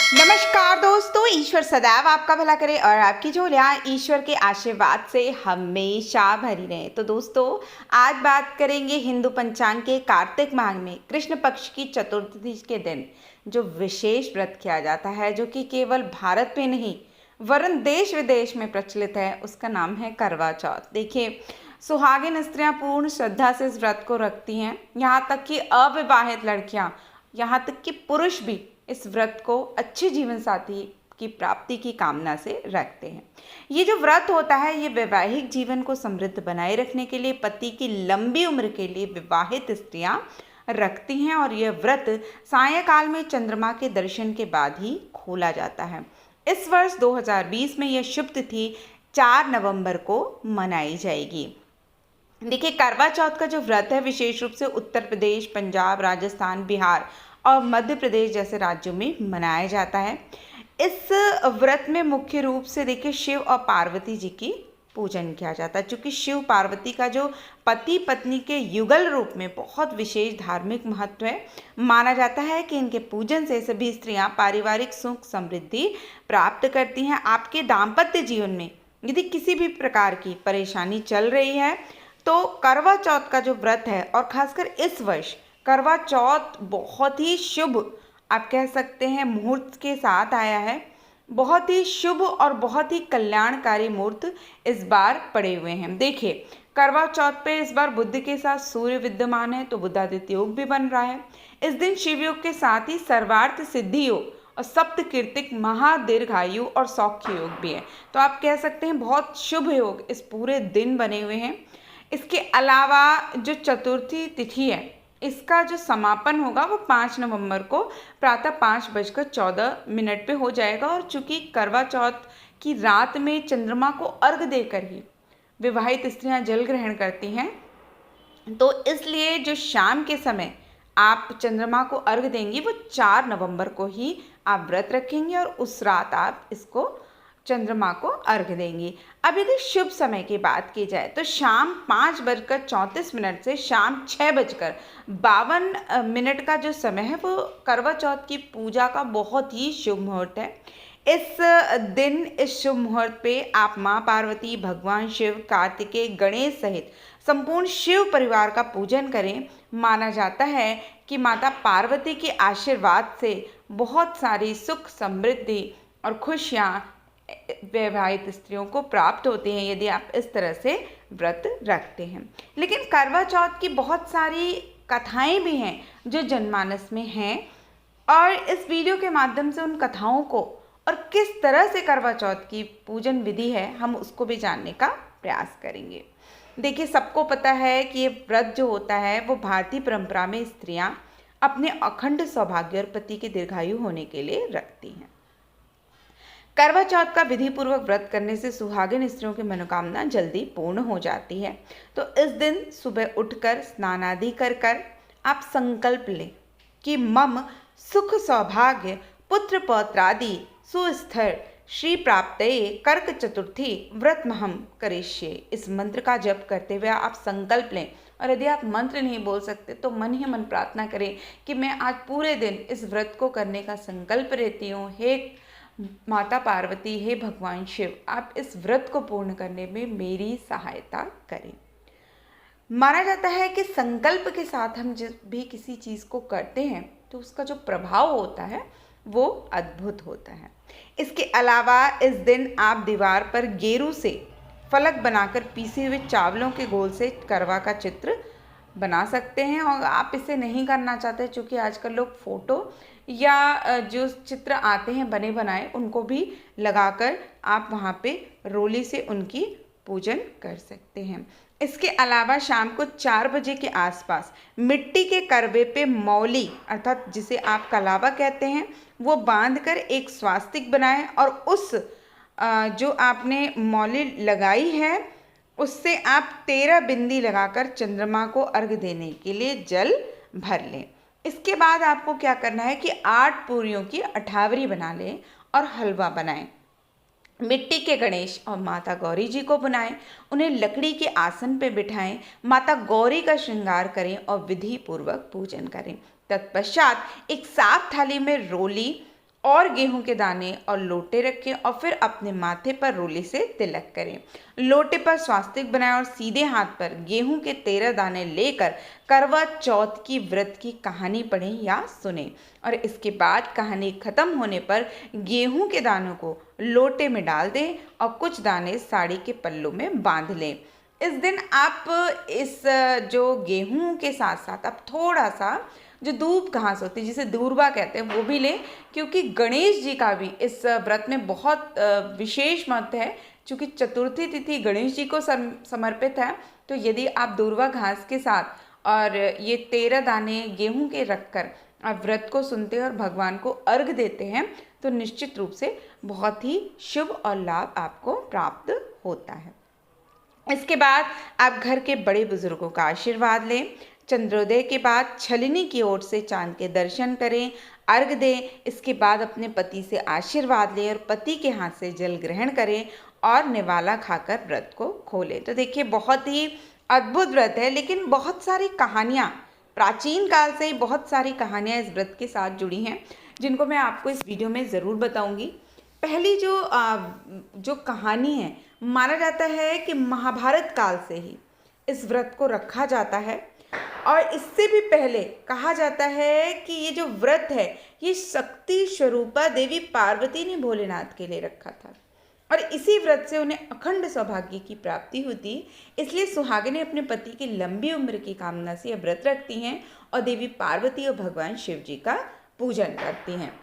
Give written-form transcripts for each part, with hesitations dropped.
नमस्कार दोस्तों, ईश्वर सदैव आपका भला करे और आपकी झोलियाँ ईश्वर के आशीर्वाद से हमेशा भरी रहे। तो दोस्तों, आज बात करेंगे हिंदू पंचांग के कार्तिक माह में कृष्ण पक्ष की चतुर्थी के दिन जो विशेष व्रत किया जाता है, जो कि केवल भारत में नहीं वरन देश विदेश में प्रचलित है। उसका नाम है करवा चौथ। देखिए, सुहागिन स्त्रियां पूर्ण श्रद्धा से इस व्रत को रखती हैं। यहाँ तक कि अविवाहित लड़कियां, यहाँ तक कि पुरुष भी इस व्रत को अच्छे जीवन साथी की प्राप्ति की कामना से रखते हैं। ये जो व्रत होता है, ये वैवाहिक जीवन को समृद्ध बनाए रखने के लिए, पति की लंबी उम्र के लिए विवाहित स्त्रियां रखती हैं और यह व्रत सायंकाल में चंद्रमा के दर्शन के बाद ही खोला जाता है। इस वर्ष 2020 में यह शुभ तिथि 4 नवंबर को मनाई जाएगी। देखिए, करवा चौथ का जो व्रत है विशेष रूप से उत्तर प्रदेश, पंजाब, राजस्थान, बिहार और मध्य प्रदेश जैसे राज्यों में मनाया जाता है। इस व्रत में मुख्य रूप से देखिए शिव और पार्वती जी की पूजन किया जाता है। चूँकि शिव पार्वती का जो पति पत्नी के युगल रूप में बहुत विशेष धार्मिक महत्व है, माना जाता है कि इनके पूजन से सभी स्त्रियां पारिवारिक सुख समृद्धि प्राप्त करती हैं। आपके दाम्पत्य जीवन में यदि किसी भी प्रकार की परेशानी चल रही है तो करवा चौथ का जो व्रत है, और खासकर इस वर्ष करवा चौथ बहुत ही शुभ, आप कह सकते हैं, मुहूर्त के साथ आया है। बहुत ही शुभ और बहुत ही कल्याणकारी मुहूर्त इस बार पड़े हुए हैं। देखिए, करवा चौथ पे इस बार बुध के साथ सूर्य विद्यमान है, तो बुधादित्य योग भी बन रहा है। इस दिन शिव योग के साथ ही सर्वार्थ सिद्धि योग और सप्त कीर्तिक महादीर्घायु और सौख्य योग भी है। तो आप कह सकते हैं बहुत शुभ योग इस पूरे दिन बने हुए हैं। इसके अलावा जो चतुर्थी तिथि है, इसका जो समापन होगा वो 5 नवंबर को प्रातः 5:14 पे हो जाएगा। और चूंकि करवा चौथ की रात में चंद्रमा को अर्घ देकर ही विवाहित स्त्रियां जल ग्रहण करती हैं, तो इसलिए जो शाम के समय आप चंद्रमा को अर्घ देंगी वो 4 नवंबर को ही आप व्रत रखेंगे और उस रात आप इसको चंद्रमा को अर्घ देंगी। अब यदि शुभ समय की बात की जाए तो शाम 5:34 से शाम 6:52 का जो समय है वो करवा चौथ की पूजा का बहुत ही शुभ मुहूर्त है। इस दिन, इस शुभ मुहूर्त पे आप माँ पार्वती, भगवान शिव, कार्तिकेय, गणेश सहित संपूर्ण शिव परिवार का पूजन करें। माना जाता है कि माता पार्वती के आशीर्वाद से बहुत सारी सुख समृद्धि और खुशियाँ वैवाहित स्त्रियों को प्राप्त होती हैं यदि आप इस तरह से व्रत रखते हैं। लेकिन करवा चौथ की बहुत सारी कथाएं भी हैं जो जनमानस में हैं, और इस वीडियो के माध्यम से उन कथाओं को और किस तरह से करवा चौथ की पूजन विधि है, हम उसको भी जानने का प्रयास करेंगे। देखिए, सबको पता है कि ये व्रत जो होता है वो भारतीय परंपरा में स्त्रियां अपने अखंड सौभाग्य और पति के दीर्घायु होने के लिए रखती हैं। करवा चौथ का विधि पूर्वक व्रत करने से सुहागिन स्त्रियों की मनोकामना जल्दी पूर्ण हो जाती है। तो इस दिन सुबह उठकर स्नान आदि कर आप संकल्प लें कि मम सुख सौभाग्य पुत्र पौत्रादि सुस्थिर श्री प्राप्तये कर्क चतुर्थी व्रतमहम करिष्ये। इस मंत्र का जप करते हुए आप संकल्प लें, और यदि आप मंत्र नहीं बोल सकते तो मन ही मन प्रार्थना करें कि मैं आज पूरे दिन इस व्रत को करने का संकल्प लेती हूँ। हे माता पार्वती, हे भगवान शिव, आप इस व्रत को पूर्ण करने में मेरी सहायता करें। माना जाता है कि संकल्प के साथ हम जिस भी किसी चीज़ को करते हैं तो उसका जो प्रभाव होता है वो अद्भुत होता है। इसके अलावा इस दिन आप दीवार पर गेरू से फलक बनाकर पीसे हुए चावलों के गोल से करवा का चित्र बना सकते हैं। और आप इसे नहीं करना चाहते, चूँकि आजकल लोग फ़ोटो या जो चित्र आते हैं बने बनाए उनको भी लगाकर आप वहाँ पे रोली से उनकी पूजन कर सकते हैं। इसके अलावा शाम को 4 बजे के आसपास मिट्टी के करवे पे मौली, अर्थात जिसे आप कलावा कहते हैं, वो बांधकर एक स्वास्तिक बनाएं और उस जो आपने मौली लगाई है उससे आप 13 बिंदी लगाकर चंद्रमा को अर्घ देने के लिए जल भर लें। इसके बाद आपको क्या करना है कि 8 पूरियों की अठावरी बना लें और हलवा बनाएं। मिट्टी के गणेश और माता गौरी जी को बनाएं, उन्हें लकड़ी के आसन पर बिठाएं, माता गौरी का श्रृंगार करें और विधि पूर्वक पूजन करें। तत्पश्चात एक साफ थाली में रोली और गेहूं के दाने और लोटे रखें और फिर अपने माथे पर रोले से तिलक करें। लोटे पर स्वास्तिक बनाएं और सीधे हाथ पर गेहूं के 13 दाने लेकर करवा चौथ की व्रत की कहानी पढ़ें या सुनें। और इसके बाद कहानी खत्म होने पर गेहूं के दानों को लोटे में डाल दें और कुछ दाने साड़ी के पल्लू में बांध लें। इस दिन आप इस जो गेहूं के साथ साथ आप थोड़ा सा जो दूब घास होती है जिसे दूर्वा कहते हैं वो भी लें, क्योंकि गणेश जी का भी इस व्रत में बहुत विशेष महत्व है। क्योंकि चतुर्थी तिथि गणेश जी को समर्पित है, तो यदि आप दूर्वा घास के साथ और ये 13 दाने गेहूं के रखकर आप व्रत को सुनते हैं और भगवान को अर्घ देते हैं, तो निश्चित रूप से बहुत ही शुभ और लाभ आपको प्राप्त होता है। इसके बाद आप घर के बड़े बुजुर्गों का आशीर्वाद लें। चंद्रोदय के बाद छलनी की ओर से चांद के दर्शन करें, अर्घ दें। इसके बाद अपने पति से आशीर्वाद लें और पति के हाथ से जल ग्रहण करें और निवाला खाकर व्रत को खोलें। तो देखिए, बहुत ही अद्भुत व्रत है, लेकिन बहुत सारी कहानियाँ प्राचीन काल से ही बहुत सारी कहानियाँ इस व्रत के साथ जुड़ी हैं, जिनको मैं आपको इस वीडियो में ज़रूर बताऊंगी। पहली जो कहानी है, माना जाता है कि महाभारत काल से ही इस व्रत को रखा जाता है, और इससे भी पहले कहा जाता है कि ये जो व्रत है ये शक्ति स्वरूपा देवी पार्वती ने भोलेनाथ के लिए रखा था, और इसी व्रत से उन्हें अखंड सौभाग्य की प्राप्ति होती। इसलिए सुहागिनें अपने पति की लंबी उम्र की कामना से यह व्रत रखती हैं और देवी पार्वती और भगवान शिव जी का पूजन करती हैं।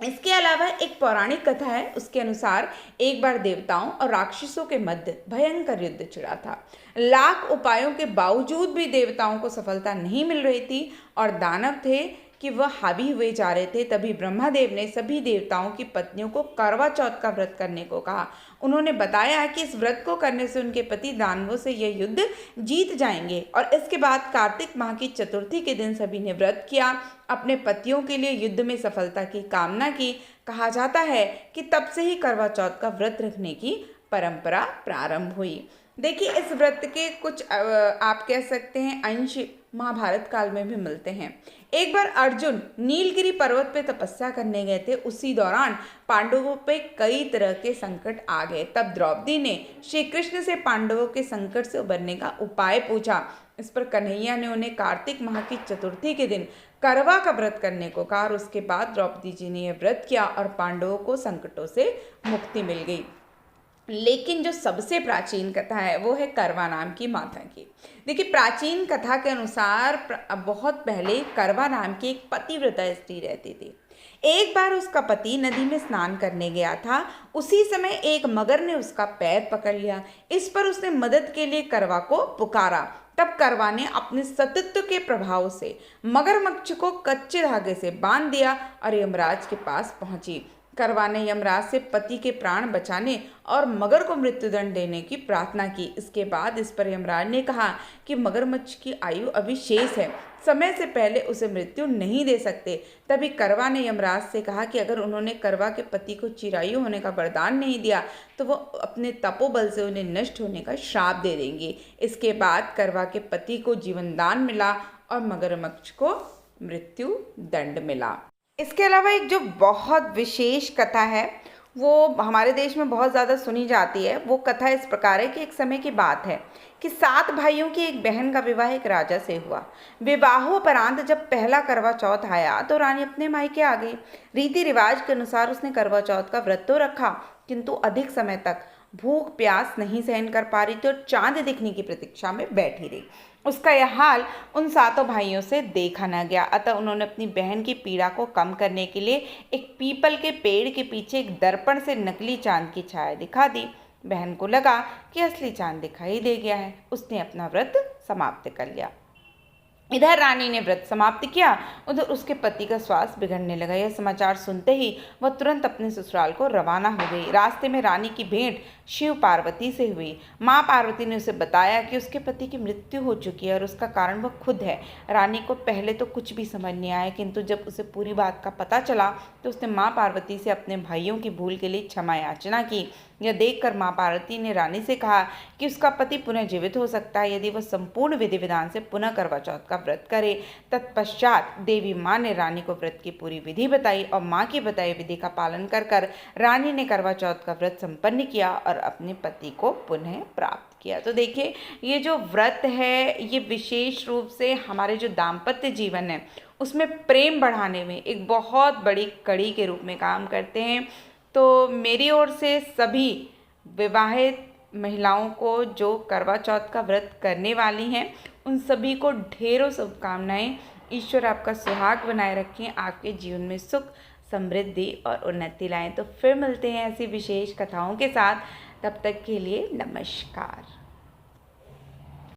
इसके अलावा एक पौराणिक कथा है, उसके अनुसार एक बार देवताओं और राक्षसों के मध्य भयंकर युद्ध छिड़ा था। लाख उपायों के बावजूद भी देवताओं को सफलता नहीं मिल रही थी और दानव थे कि वह हावी हुए जा रहे थे। तभी ब्रह्मदेव ने सभी देवताओं की पत्नियों को करवा चौथ का व्रत करने को कहा। उन्होंने बताया कि इस व्रत को करने से उनके पति दानवों से यह युद्ध जीत जाएंगे। और इसके बाद कार्तिक माह की चतुर्थी के दिन सभी ने व्रत किया, अपने पतियों के लिए युद्ध में सफलता की कामना की। कहा जाता है कि तब से ही करवा चौथ का व्रत रखने की परंपरा प्रारंभ हुई। देखिए, इस व्रत के कुछ आप कह सकते हैं अंश महाभारत काल में भी मिलते हैं। एक बार अर्जुन नीलगिरी पर्वत पे तपस्या करने गए थे। उसी दौरान पांडवों पे कई तरह के संकट आ गए। तब द्रौपदी ने श्री कृष्ण से पांडवों के संकट से उबरने का उपाय पूछा। इस पर कन्हैया ने उन्हें कार्तिक माह की चतुर्थी के दिन करवा का व्रत करने को कहा, और उसके बाद द्रौपदी जी ने यह व्रत किया और पांडवों को संकटों से मुक्ति मिल गई। लेकिन जो सबसे प्राचीन कथा है वो है करवा नाम की माता की। देखिए, प्राचीन कथा के अनुसार बहुत पहले करवा नाम की एक पतिव्रता स्त्री रहती थी। एक बार उसका पति नदी में स्नान करने गया था। उसी समय एक मगर ने उसका पैर पकड़ लिया। इस पर उसने मदद के लिए करवा को पुकारा। तब करवा ने अपने सतीत्व के प्रभाव से मगरमच्छ को कच्चे धागे से बांध दिया और यमराज के पास पहुंची। करवा ने यमराज से पति के प्राण बचाने और मगर को मृत्युदंड देने की प्रार्थना की। इसके बाद इस पर यमराज ने कहा कि मगरमच्छ की आयु अभी शेष है, समय से पहले उसे मृत्यु नहीं दे सकते। तभी करवा ने यमराज से कहा कि अगर उन्होंने करवा के पति को चिरायु होने का वरदान नहीं दिया तो वो अपने तपोबल से उन्हें नष्ट होने का श्राप दे देंगे। इसके बाद करवा के पति को जीवन दान मिला और मगरमच्छ को मृत्यु दंड मिला। इसके अलावा एक जो बहुत विशेष कथा है वो हमारे देश में बहुत ज़्यादा सुनी जाती है। वो कथा इस प्रकार है कि एक समय की बात है कि 7 भाइयों की एक बहन का विवाह एक राजा से हुआ। विवाहोपरांत जब पहला करवा चौथ आया तो रानी अपने मायके आ गई। रीति रिवाज के अनुसार उसने करवा चौथ का व्रत तो रखा, किंतु अधिक समय तक भूख प्यास नहीं सहन कर पा रही थी और चांद दिखने की प्रतीक्षा में बैठी रही। उसका यह हाल उन 7 भाइयों से देखा न गया। अतः उन्होंने अपनी बहन की पीड़ा को कम करने के लिए एक पीपल के पेड़ के पीछे एक दर्पण से नकली चांद की छाया दिखा दी। बहन को लगा कि असली चांद दिखाई दे गया है। उसने अपना व्रत समाप्त कर लिया। इधर रानी ने व्रत समाप्त किया, उधर उसके पति का स्वास्थ्य बिगड़ने लगा। यह समाचार सुनते ही वह तुरंत अपने ससुराल को रवाना हो गई। रास्ते में रानी की भेंट शिव पार्वती से हुई। माँ पार्वती ने उसे बताया कि उसके पति की मृत्यु हो चुकी है और उसका कारण वह खुद है। रानी को पहले तो कुछ भी समझ नहीं आया, किंतु जब उसे पूरी बात का पता चला तो उसने माँ पार्वती से अपने भाइयों की भूल के लिए क्षमा याचना की। यह देखकर मां पार्वती ने रानी से कहा कि उसका पति पुनः जीवित हो सकता है यदि वह संपूर्ण विधि विधान से पुनः करवा चौथ का व्रत करे। तत्पश्चात देवी मां ने रानी को व्रत की पूरी विधि बताई और मां की बताई विधि का पालन कर रानी ने करवा चौथ का व्रत संपन्न किया और अपने पति को पुनः प्राप्त किया। तो देखिए, ये जो व्रत है ये विशेष रूप से हमारे जो दाम्पत्य जीवन है उसमें प्रेम बढ़ाने में एक बहुत बड़ी कड़ी के रूप में काम करते हैं। तो मेरी ओर से सभी विवाहित महिलाओं को जो करवा चौथ का व्रत करने वाली हैं उन सभी को ढेरों शुभकामनाएं। ईश्वर आपका सुहाग बनाए रखें, आपके जीवन में सुख, समृद्धि और उन्नति लाएं। तो फिर मिलते हैं ऐसी विशेष कथाओं के साथ, तब तक के लिए नमस्कार।